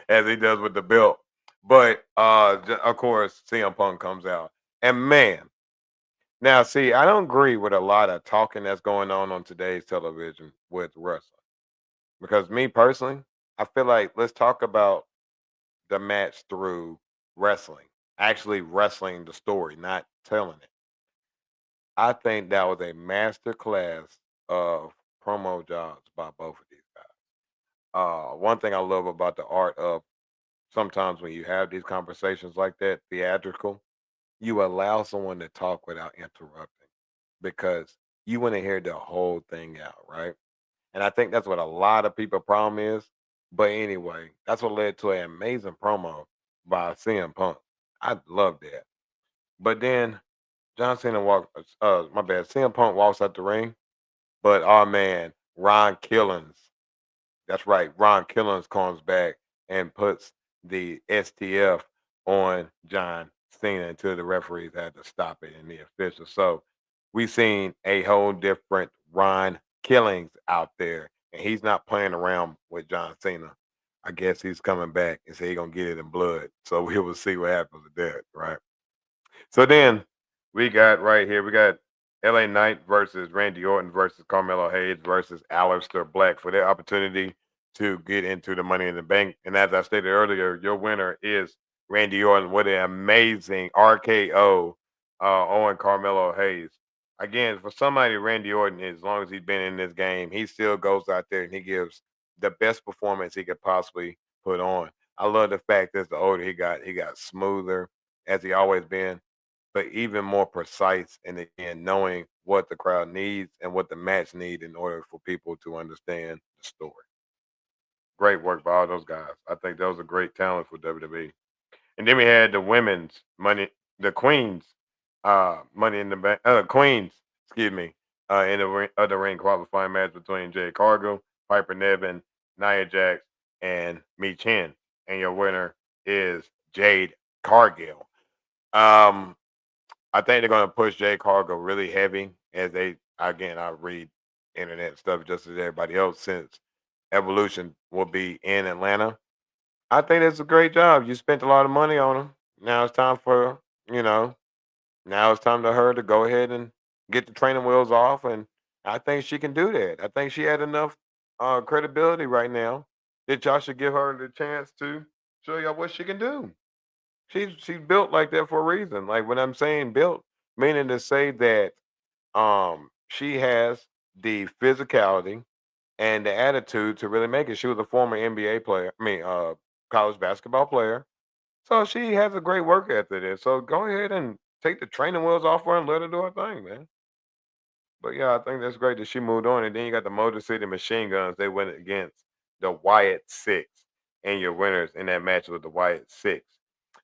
As he does with the belt. But of course, CM Punk comes out. And man, now see, I don't agree with a lot of talking that's going on today's television with wrestling. Because me personally, I feel like let's talk about the match through wrestling. Actually wrestling the story, not telling it. I think that was a master class of promo jobs by both of these guys. One thing I love about the art of sometimes when you have these conversations like that, theatrical, you allow someone to talk without interrupting because you want to hear the whole thing out, right? And I think that's what a lot of people problem is. But anyway, that's what led to an amazing promo by CM Punk. I love that. But then John Cena walked, my bad, CM Punk walks out the ring, but our man, Ron Killings, that's right, Ron Killings comes back and puts the STF on John Cena until the referees had to stop it and the officials. So we seen a whole different Ron Killings out there, and he's not playing around with John Cena. I guess he's coming back and say he's gonna get it in blood. So we will see what happens with that, right? So then we got right here, we got LA Knight versus Randy Orton versus Carmelo Hayes versus Aleister Black for their opportunity to get into the Money in the Bank. And as I stated earlier, your winner is Randy Orton with an amazing RKO on Carmelo Hayes. Again, for somebody, Randy Orton, as long as he's been in this game, he still goes out there and he gives the best performance he could possibly put on. I love the fact that the older he got smoother as he always been, but even more precise, and again knowing what the crowd needs and what the match need in order for people to understand the story. Great work by all those guys. I think those are great talent for WWE. And then we had the women's money, the Queens, Money in the Bank, Queens, excuse me, in the other ring qualifying match between Jade Cargill, Piper Niven, Nia Jax, and Mi Chen. And your winner is Jade Cargill. Um, I think they're going to push Jay Cargill really heavy as they, again, I read internet stuff just as everybody else since Evolution will be in Atlanta. I think that's a great job. You spent a lot of money on him. Now it's time for, you know, now it's time to her to go ahead and get the training wheels off. And I think she can do that. I think she had enough credibility right now that y'all should give her the chance to show y'all what she can do. She's built like that for a reason. Like when I'm saying built, meaning to say that she has the physicality and the attitude to really make it. She was a former NBA player, college basketball player. So she has a great work ethic there. So go ahead and take the training wheels off her and let her do her thing, man. But yeah, I think that's great that she moved on. And then you got the Motor City Machine Guns. They went against the Wyatt Six, and your winners in that match with the Wyatt Six.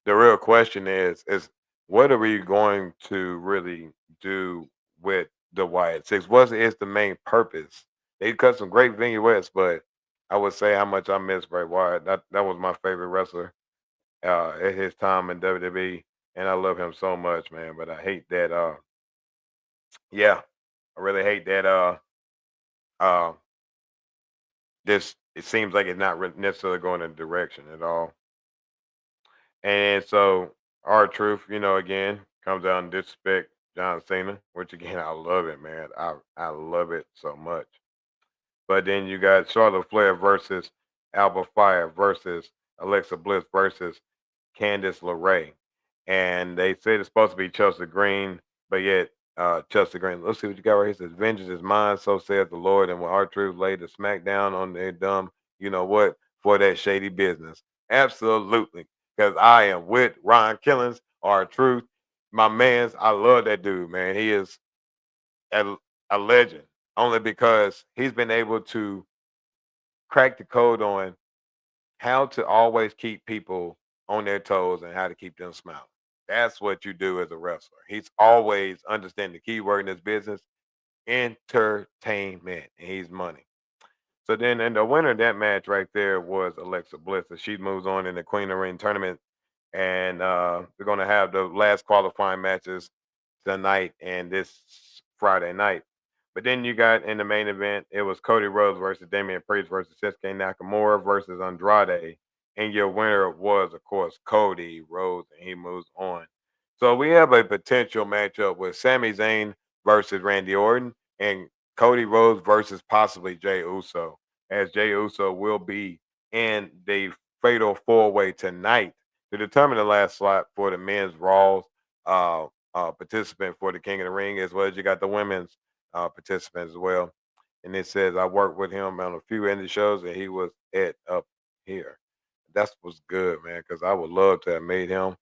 The real question is what are we going to really do with the Wyatt Six? What is the main purpose? They cut some great vignettes, but I would say how much I miss Bray Wyatt. That was my favorite wrestler at his time in WWE, and I love him so much, man. But I hate that. Yeah, I really hate that. Uh, this it seems like it's not necessarily going in a direction at all. And so our truth, again, comes down to disrespect John Cena, which again I love it, man. I love it so much. But then you got Charlotte Flair versus Alba Fire versus Alexa Bliss versus Candice LeRae. And they said it's supposed to be Chelsea Green, but yet Chelsea Green. Let's see what you got right here. It says, vengeance is mine, so saith the Lord. And when our truth laid the smackdown on their dumb, you know what, for that shady business. Absolutely. Because I am with Ron Killings, our truth. My man's, I love that dude, man. He is a, a legend only because he's been able to crack the code on how to always keep people on their toes and how to keep them smiling. That's what you do as a wrestler. He's always understanding the key word in this business, entertainment, and he's money. So then, and the winner of that match right there was Alexa Bliss. And she moves on in the Queen of the Ring tournament, and we're going to have the last qualifying matches tonight and this Friday night. But then you got in the main event, it was Cody Rhodes versus Damian Priest versus Shinsuke Nakamura versus Andrade. And your winner was, of course, Cody Rhodes, and he moves on. So we have a potential matchup with Sami Zayn versus Randy Orton and Cody Rhodes versus possibly Jey Uso, as Jey Uso will be in the fatal four-way tonight to determine the last slot for the men's Raw participant for the King of the Ring, as well as you got the women's participants as well. And it says I worked with him on a few indie shows, and he was at up here. That's what's good, man, because I would love to have made him.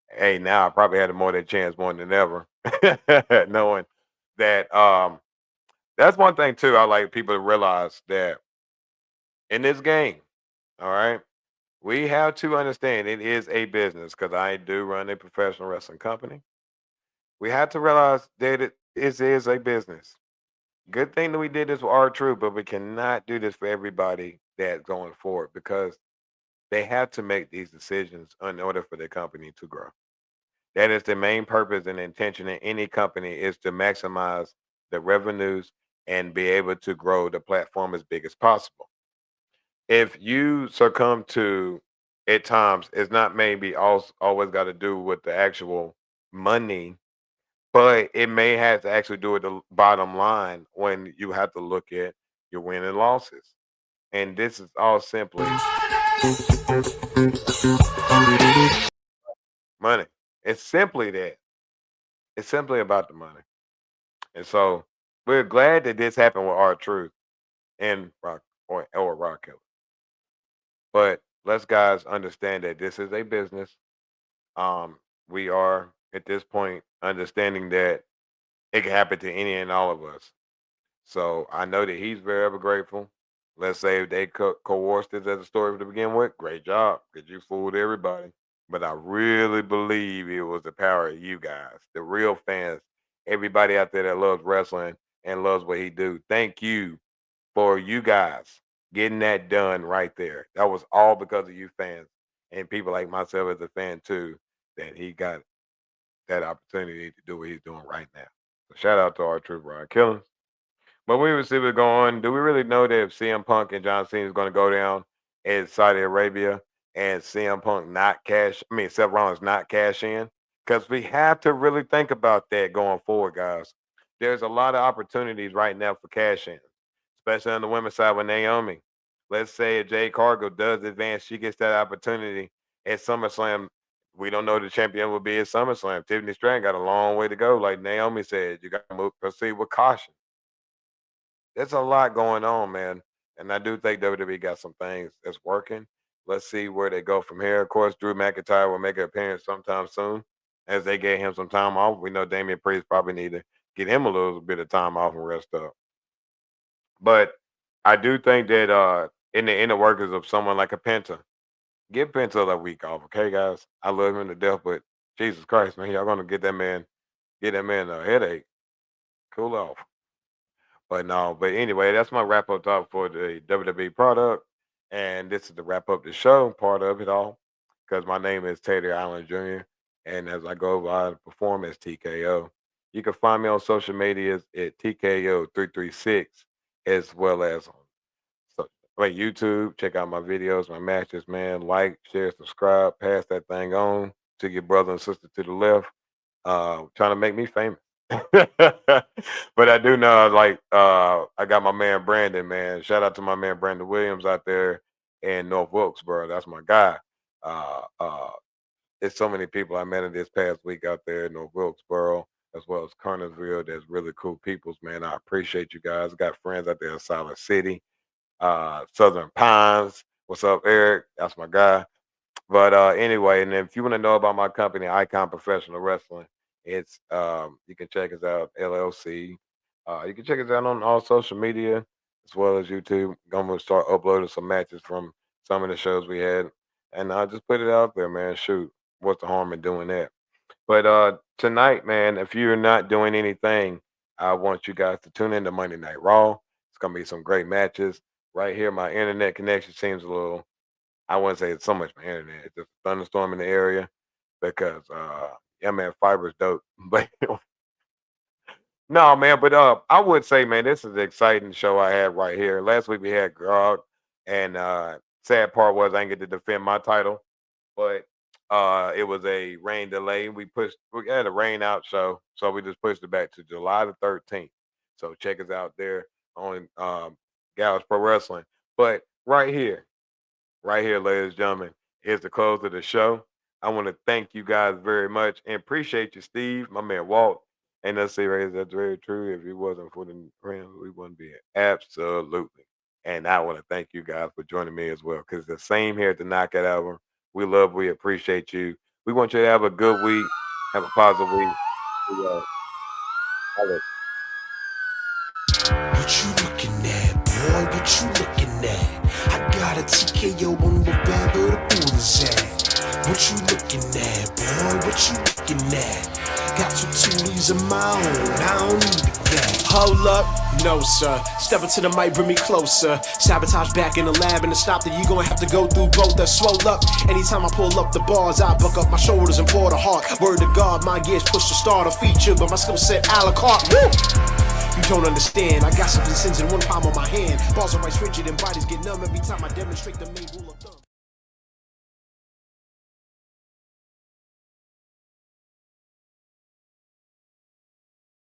Hey, now I probably had a more than chance more than ever, knowing that that's one thing too. I like people to realize that in this game, all right, we have to understand it is a business because I do run a professional wrestling company. We have to realize that it is a business. Good thing that we did this with our truth, but we cannot do this for everybody that's going forward because they have to make these decisions in order for the company to grow. That is the main purpose and intention in any company is to maximize the revenues and be able to grow the platform as big as possible. If you succumb to at times, it's not maybe always got to do with the actual money, but it may have to actually do with the bottom line when you have to look at your win and losses. And this is all simply money. It's simply that. It's simply about the money. And so we're glad that this happened with our truth and rock or rock killer. But let's guys understand that this is a business. We are at this point understanding that it can happen to any and all of us. So I know that he's very ever grateful. Let's say if they coerced this as a story to begin with, great job, because you fooled everybody. But I really believe it was the power of you guys, the real fans, everybody out there that loves wrestling and loves what he do. Thank you for you guys getting that done right there. That was all because of you fans and people like myself as a fan too, that he got that opportunity to do what he's doing right now. So shout out to our true Rod Killings. But we will see what's going on. Do we really know that if CM Punk and John Cena is going to go down in Saudi Arabia and CM Punk Seth Rollins not cash in? Because we have to really think about that going forward, guys. There's a lot of opportunities right now for cash in, especially on the women's side with Naomi. Let's say if Jade Cargill does advance, she gets that opportunity at SummerSlam. We don't know the champion will be at SummerSlam. Tiffany Stratton got a long way to go. Like Naomi said, you got to proceed with caution. There's a lot going on, man. And I do think WWE got some things that's working. Let's see where they go from here. Of course, Drew McIntyre will make an appearance sometime soon as they get him some time off. We know Damian Priest probably need to get him a little bit of time off and rest up. But I do think that in the inner workings of someone like a Penta, give Penta a week off, okay, guys? I love him to death, but Jesus Christ, man, y'all gonna get that man a headache. Cool off. But no, but anyway, that's my wrap up talk for the WWE product. And this is the wrap up the show part of it all. Because my name is Tater Allen Jr. And as I go by perform as TKO. You can find me on social medias at TKO336 as well as on YouTube. Check out my videos, my matches, man. Like, share, subscribe, pass that thing on to your brother and sister to the left. Trying to make me famous. But I do know, I got my man Brandon, man. Shout out to my man Brandon Williams out there in North Wilkesboro. That's my guy. There's so many people I met in this past week out there in North Wilkesboro, as well as Kernersville. There's really cool peoples, man. I appreciate you guys. Got friends out there in Solid City, Southern Pines. What's up, Eric? That's my guy. But anyway, and if you want to know about my company, Icon Professional Wrestling, it's you can check us out, LLC. You can check us out on all social media as well as YouTube. I'm gonna start uploading some matches from some of the shows we had, and I'll just put it out there, man. Shoot, what's the harm in doing that? But tonight, man, if you're not doing anything, I want you guys to tune in to Monday Night Raw. It's gonna be some great matches right here. My internet connection seems a little. I wouldn't say it's so much my internet. It's just a thunderstorm in the area because yeah, man, fiber's dope. But no, man, but I would say, man, this is an exciting show I had right here. Last week we had Grog, and sad part was I didn't get to defend my title, but it was a rain delay. We had a rain out show, so we just pushed it back to July the 13th. So check us out there on Gals Pro Wrestling. But right here, ladies and gentlemen, is the close of the show. I want to thank you guys very much and appreciate you, Steve, my man Walt. And let's say, Ray, that's very true. If it wasn't for the friends, we wouldn't be here. Absolutely. And I want to thank you guys for joining me as well, because the same here at the Knockout Album. We appreciate you. We want you to have a good week, have a positive week. What you looking at, boy? What you looking at? I got a TKO on wherever the boot is at. What you looking at, boy? What you looking at? Got two Tulies of my own, I don't need the gas. Hold up, no sir. Step into the mic, bring me closer. Sabotage back in the lab, and to stop that you gonna have to go through both. That swole up. Anytime I pull up the bars, I buck up my shoulders and pour the heart. Word to God, my gears push to start a feature, but my skill set a la carte. Woo! You don't understand. I got some sins in one palm of my hand. Balls are right rigid and bodies get numb every time I demonstrate the main rule of thumb.